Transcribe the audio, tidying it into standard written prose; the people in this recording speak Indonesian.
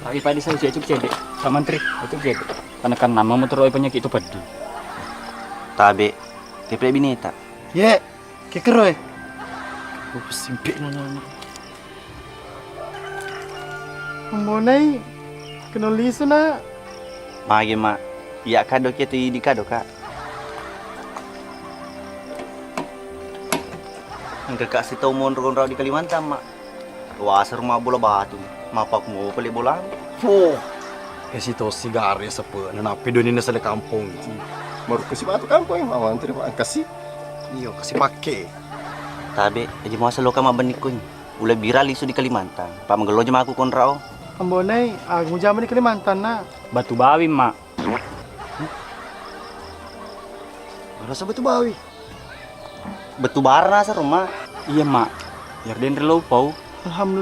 Tapi pada saya cukup cedek. Pak Menteri, itu cedek. Karena kan nama motor penyakit itu padi. Tabe, keple bineta. Ye, kekeroy. Simpik nana. Monai kenali na. Mage ma, iya kado kita di kado kak. Enggak kasih tahu mau ngerong di Kalimantan mak. Wah rumah bola batu, mapak mau beli bola. Oh, kasi to sigarya sa po. Nanapi doon na sa kampong. Baru kasi batu kampong, mawan terima kasih. Iyo, kasi pakai. Tabe, aja mau asal loka mabanikun. Ulah viral isu di Kalimantan. Pak menggelo aja aku konrao. Ambonay, mo jaman di Kalimantan na. Batu bawi, Mak. Wala sa batu bawi. Betu barna sa rumah. Iya, Mak. Biar den relopau. Alhamdulillah.